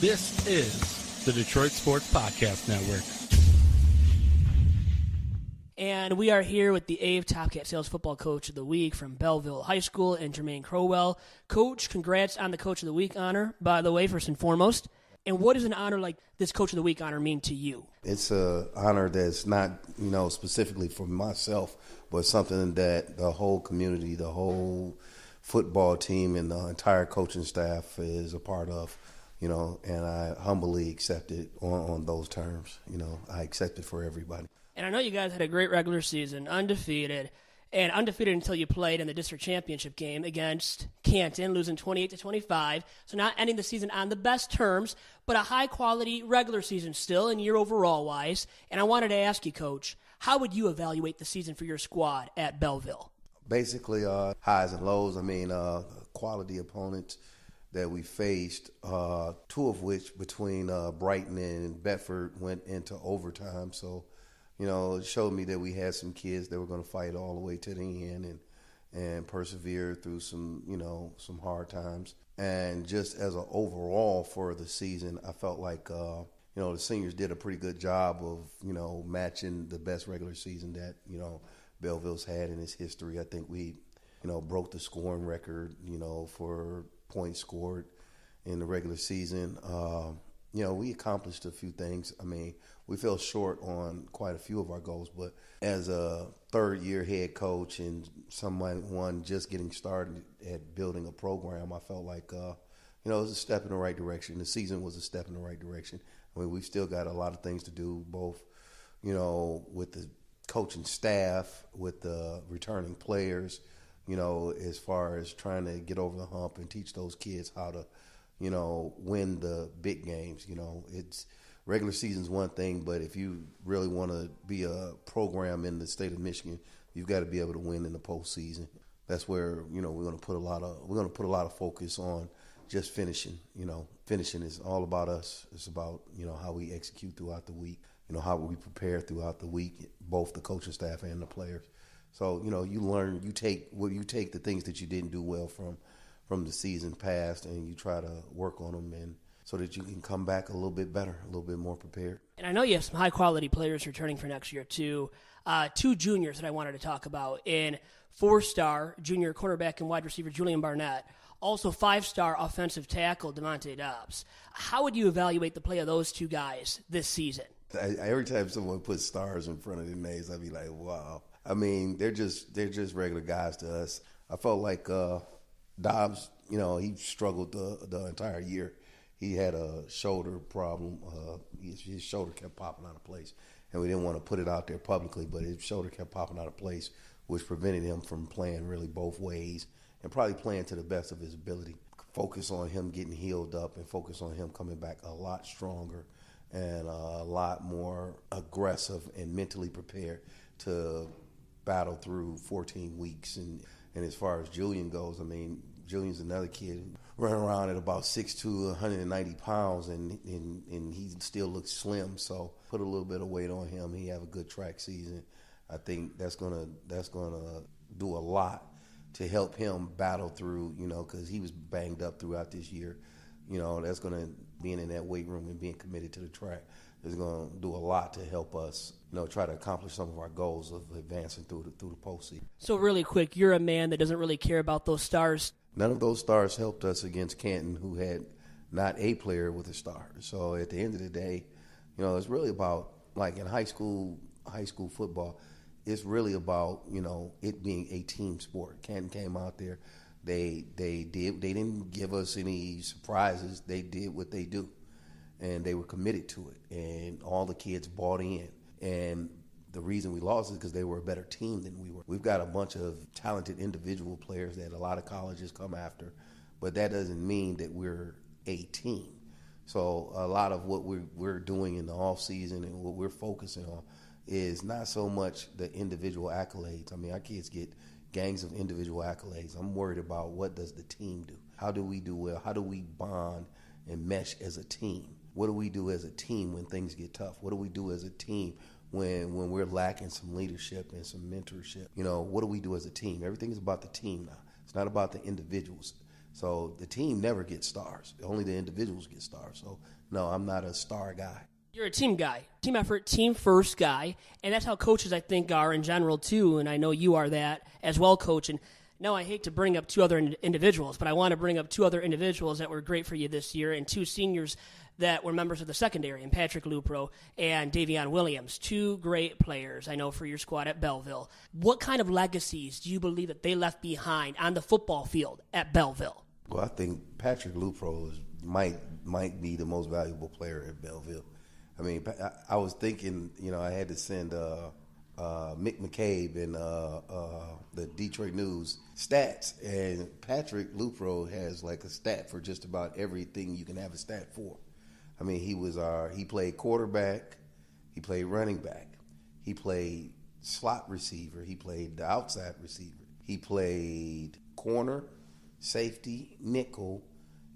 This is the Detroit Sports Podcast Network. And we are here with the AVE Top Cat Sales Football Coach of the Week from Belleville High School, and Jermain Crowell. Coach, congrats on the Coach of the Week honor, by the way, first and foremost. And what does an honor like this Coach of the Week honor mean to you? It's an honor that's not, specifically for myself, but something that the whole community, the whole football team, and the entire coaching staff is a part of, and I humbly accept it on those terms. I accept it for everybody. And I know you guys had a great regular season, undefeated until you played in the district championship game against Canton, losing 28-25. So not ending the season on the best terms, but a high-quality regular season still and year overall-wise. And I wanted to ask you, Coach, how would you evaluate the season for your squad at Belleville? Basically, highs and lows. Quality opponents that we faced, two of which between Brighton and Bedford went into overtime. So, it showed me that we had some kids that were going to fight all the way to the end and persevere through some hard times. And just as an overall for the season, I felt like, the seniors did a pretty good job of, matching the best regular season that, Belleville's had in its history. I think we, broke the scoring record, for points scored in the regular season. We accomplished a few things. We fell short on quite a few of our goals, but as a third-year head coach and someone just getting started at building a program, I felt like, it was a step in the right direction. The season was a step in the right direction. We've still got a lot of things to do, both, with the coaching staff, with the returning players, as far as trying to get over the hump and teach those kids how to, win the big games. It's regular season's one thing, but if you really want to be a program in the state of Michigan, you've got to be able to win in the postseason. That's where we're going to put a lot of focus on just finishing. Finishing is all about us. It's about how we execute throughout the week. How we prepare throughout the week, both the coaching staff and the players. So you learn, you take the things that you didn't do well from the season past, and you try to work on them, and so that you can come back a little bit better, a little bit more prepared. And I know you have some high-quality players returning for next year, too. Two juniors that I wanted to talk about in four-star junior cornerback and wide receiver Julian Barnett, also five-star offensive tackle Devontae Dobbs. How would you evaluate the play of those two guys this season? Every time someone puts stars in front of their names, I'd be like, wow. They're just regular guys to us. I felt like Dobbs, he struggled the entire year. He had a shoulder problem. His shoulder kept popping out of place, and we didn't want to put it out there publicly, but his shoulder kept popping out of place, which prevented him from playing really both ways and probably playing to the best of his ability. Focus on him getting healed up and focus on him coming back a lot stronger and a lot more aggressive and mentally prepared to battle through 14 weeks. And as far as Julian goes, Julian's another kid running around at about 6'2", 190 pounds, and he still looks slim. So put a little bit of weight on him. He have a good track season. I think that's gonna do a lot to help him battle through, because he was banged up throughout this year. That's going to, being in that weight room and being committed to the track is going to do a lot to help us, try to accomplish some of our goals of advancing through the postseason. So really quick, you're a man that doesn't really care about those stars. None of those stars helped us against Canton, who had not a player with a star. So at the end of the day, it's really about, like in high school football, it's really about, it being a team sport. Canton came out there. They didn't give us any surprises. They did what they do, and they were committed to it. And all the kids bought in. And the reason we lost is because they were a better team than we were. We've got a bunch of talented individual players that a lot of colleges come after, but that doesn't mean that we're a team. So a lot of what we're doing in the off season and what we're focusing on is not so much the individual accolades. Our kids get gangs of individual accolades. I'm worried about what does the team do? How do we do well? How do we bond and mesh as a team? What do we do as a team when things get tough? What do we do as a team when we're lacking some leadership and some mentorship? What do we do as a team? Everything is about the team now. It's not about the individuals. So the team never gets stars. Only the individuals get stars. So, no, I'm not a star guy. You're a team guy, team effort, team first guy, and that's how coaches, I think, are in general, too, and I know you are that as well, Coach. And now I hate to bring up two other individuals, but I want to bring up two other individuals that were great for you this year and two seniors that were members of the secondary, and Patrick Lupro and Davion Williams, two great players, I know, for your squad at Belleville. What kind of legacies do you believe that they left behind on the football field at Belleville? Well, I think Patrick Lupro might be the most valuable player at Belleville. I mean, I was thinking, I had to send Mick McCabe and the Detroit News stats, and Patrick Lupro has like a stat for just about everything you can have a stat for. I mean, he played quarterback, he played running back, he played slot receiver, he played the outside receiver, he played corner, safety, nickel,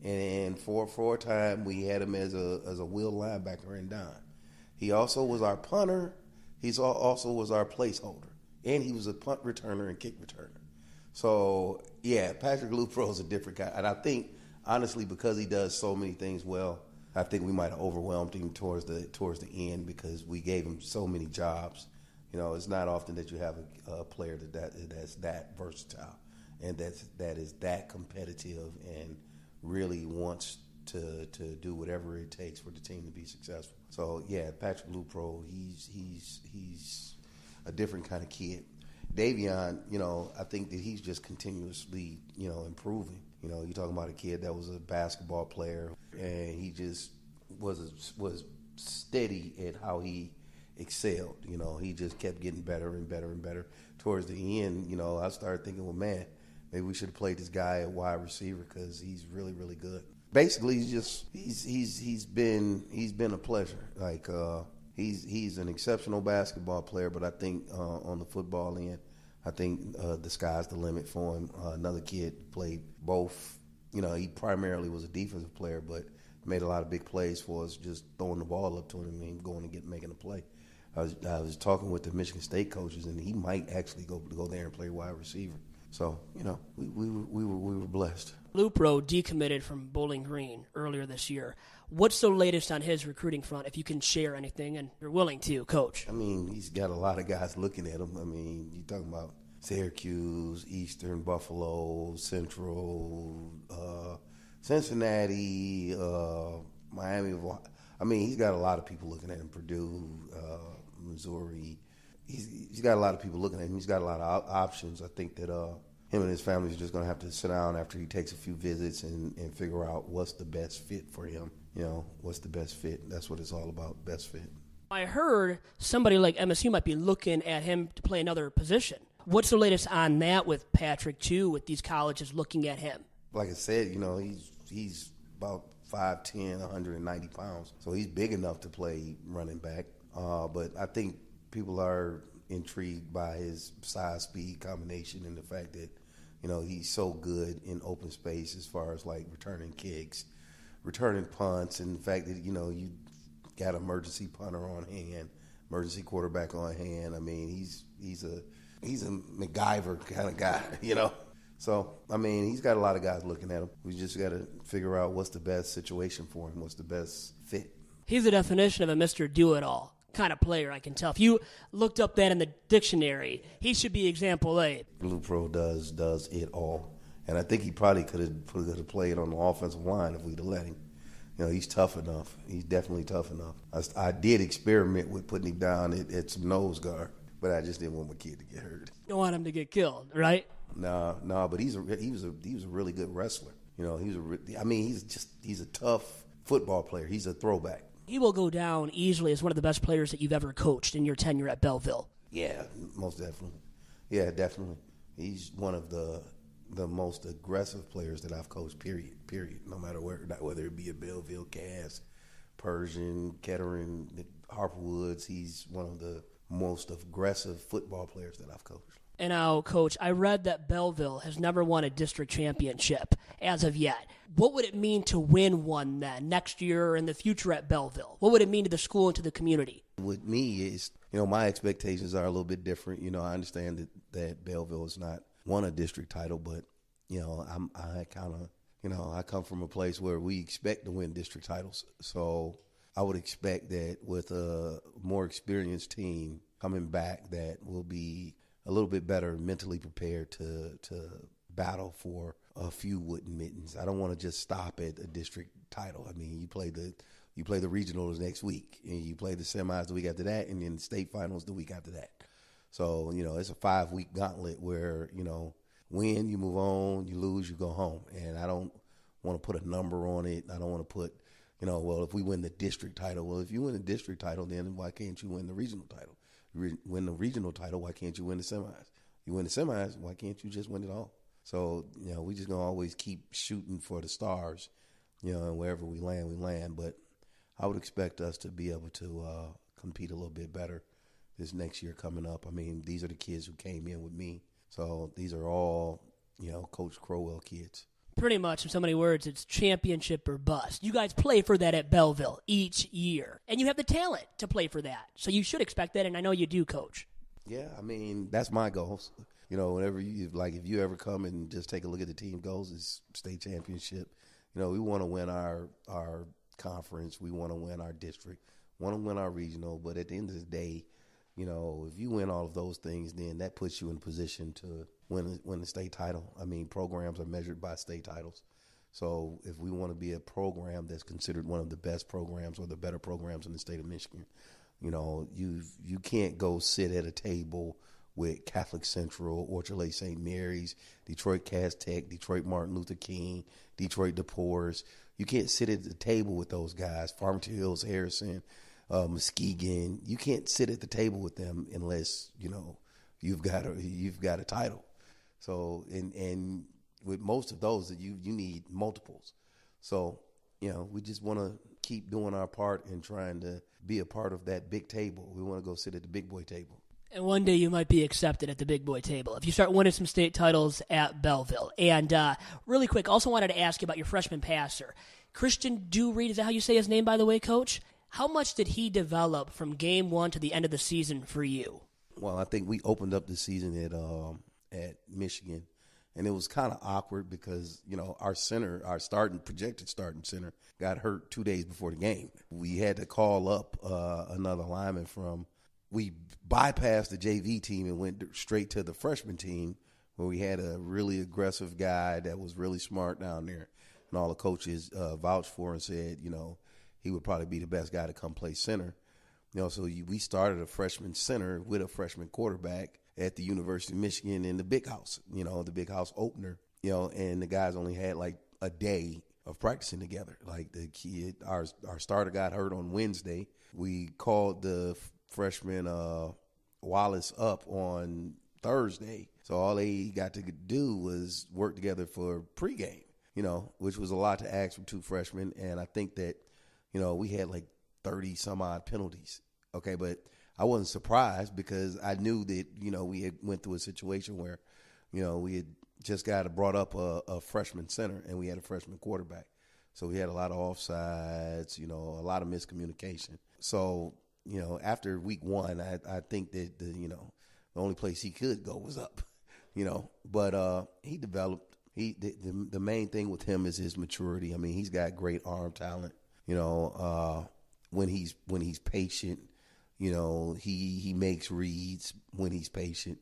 and for a time we had him as a wheel linebacker and dime. He also was our punter. He also was our placeholder, and he was a punt returner and kick returner. So yeah, Patrick Lupro is a different guy, and I think honestly because he does so many things well, I think we might have overwhelmed him towards the end because we gave him so many jobs. It's not often that you have a player that's that versatile and that is that competitive and really wants to do whatever it takes for the team to be successful. So yeah, Patrick Lupro, he's a different kind of kid. Davion, I think that he's just continuously, improving. You're talking about a kid that was a basketball player, and he just was steady at how he excelled. He just kept getting better and better and better. Towards the end, I started thinking, well, man, maybe we should have played this guy at wide receiver because he's really, really good. Basically, he's been a pleasure. Like he's an exceptional basketball player, but I think on the football end, I think the sky's the limit for him. Another kid played both. He primarily was a defensive player, but made a lot of big plays for us, just throwing the ball up to him and going and making a play. I was talking with the Michigan State coaches, and he might actually go there and play wide receiver. So, we were blessed. Lupro decommitted from Bowling Green earlier this year. What's the latest on his recruiting front, if you can share anything, and you're willing to, Coach? I mean, he's got a lot of guys looking at him. I mean, you're talking about Syracuse, Eastern, Buffalo, Central, Cincinnati, Miami. I mean, he's got a lot of people looking at him, Purdue, Missouri. He's got a lot of people looking at him. He's got a lot of options. I think that him and his family is just going to have to sit down after he takes a few visits and figure out what's the best fit for him. What's the best fit. That's what it's all about, best fit. I heard somebody like MSU might be looking at him to play another position. What's the latest on that with Patrick, too, with these colleges looking at him? Like I said, he's about 5'10", 190 pounds. So he's big enough to play running back. But I think people are intrigued by his size-speed combination and the fact that, he's so good in open space as far as like returning kicks, returning punts, and the fact that, you got an emergency punter on hand, emergency quarterback on hand. I mean, he's a MacGyver kind of guy, So, I mean, he's got a lot of guys looking at him. We just got to figure out what's the best situation for him, what's the best fit. He's the definition of a Mr. Do-It-All kind of player, I can tell. If you looked up that in the dictionary, he should be example A. Lupro does it all. And I think he probably could have played on the offensive line if we'd have let him. He's tough enough. He's definitely tough enough. I did experiment with putting him down at some nose guard, but I just didn't want my kid to get hurt. You don't want him to get killed, right? No, but he was a really good wrestler. He's a tough football player. He's a throwback. He will go down easily as one of the best players that you've ever coached in your tenure at Belleville. Yeah, most definitely. Yeah, definitely. He's one of the most aggressive players that I've coached, period. No matter whether it be at Belleville, Cass, Persian, Kettering, Harper Woods, he's one of the most aggressive football players that I've coached. And now, Coach, I read that Belleville has never won a district championship as of yet. What would it mean to win one then next year or in the future at Belleville? What would it mean to the school and to the community? With me is, my expectations are a little bit different. I understand that Belleville has not won a district title, but, I kind of I come from a place where we expect to win district titles. So I would expect that with a more experienced team coming back that will be a little bit better mentally prepared to battle for a few wooden mittens. I don't want to just stop at a district title. I mean, you play the regionals next week, and you play the semis the week after that, and then the state finals the week after that. So, it's a 5-week gauntlet where, win, you move on, you lose, you go home. And I don't want to put a number on it. I don't want to put, well, if we win the district title, well, if you win the district title, then why can't you win the regional title? Win the regional title, why can't you win the semis? You win the semis, why can't you just win it all? So, we just going to always keep shooting for the stars, and wherever we land, we land. But I would expect us to be able to compete a little bit better this next year coming up. I mean, these are the kids who came in with me. So these are all, Coach Crowell kids. Pretty much, in so many words, it's championship or bust. You guys play for that at Belleville each year, and you have the talent to play for that. So you should expect that, and I know you do, Coach. Yeah, I mean, that's my goals. Whenever if you ever come and just take a look at the team goals, it's state championship. We want to win our conference. We want to win our district. Want to win our regional. But at the end of the day, if you win all of those things, then that puts you in position to win the state title. I mean, programs are measured by state titles. So if we want to be a program that's considered one of the best programs or the better programs in the state of Michigan, you can't go sit at a table with Catholic Central, Orchard Lake St. Mary's, Detroit Cass Tech, Detroit Martin Luther King, Detroit DePores. You can't sit at the table with those guys, Farmington Hills, Harrison, Muskegon. You can't sit at the table with them unless you've got a title. So and with most of those, you need multiples. So we just want to keep doing our part and trying to be a part of that big table. We want to go sit at the big boy table. And one day you might be accepted at the big boy table if you start winning some state titles at Belleville. And really quick, also wanted to ask you about your freshman passer, Christian Dureed. Is that how you say his name, by the way, Coach? How much did he develop from game one to the end of the season for you? Well, I think we opened up the season at Michigan, and it was kind of awkward because, our center, our projected starting center, got hurt 2 days before the game. We had to call up another lineman we bypassed the JV team and went straight to the freshman team where we had a really aggressive guy that was really smart down there. And all the coaches vouched for and said, he would probably be the best guy to come play center. So we started a freshman center with a freshman quarterback at the University of Michigan in the Big House, the Big House opener, and the guys only had like a day of practicing together. Like the kid, our starter got hurt on Wednesday. We called the freshman Wallace up on Thursday. So all they got to do was work together for pregame, which was a lot to ask from two freshmen. And I think that, we had like 30 some odd penalties. Okay. But I wasn't surprised because I knew that, we had went through a situation where, we had just brought up a freshman center and we had a freshman quarterback. So we had a lot of offsides, a lot of miscommunication. So, after week one, I think that the only place he could go was up, but he developed. The main thing with him is his maturity. I mean, he's got great arm talent. When he's patient, he makes reads when he's patient.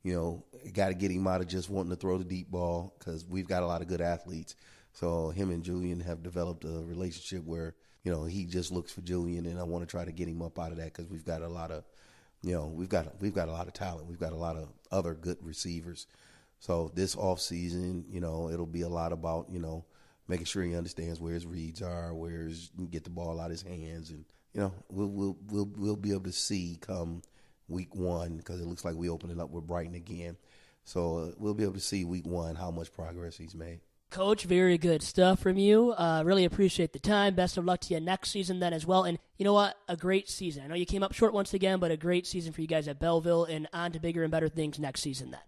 Got to get him out of just wanting to throw the deep ball because we've got a lot of good athletes. So him and Julian have developed a relationship where he just looks for Julian, and I want to try to get him up out of that because we've got a lot of, we've got a lot of talent. We've got a lot of other good receivers. So this off season, it'll be a lot about making sure he understands where his reads are, where he can get the ball out of his hands, and we'll be able to see come week one because it looks like we open it up with Brighton again. So we'll be able to see week one how much progress he's made. Coach, very good stuff from you. Really appreciate the time. Best of luck to you next season then as well. And you know what? A great season. I know you came up short once again, but a great season for you guys at Belleville and on to bigger and better things next season then.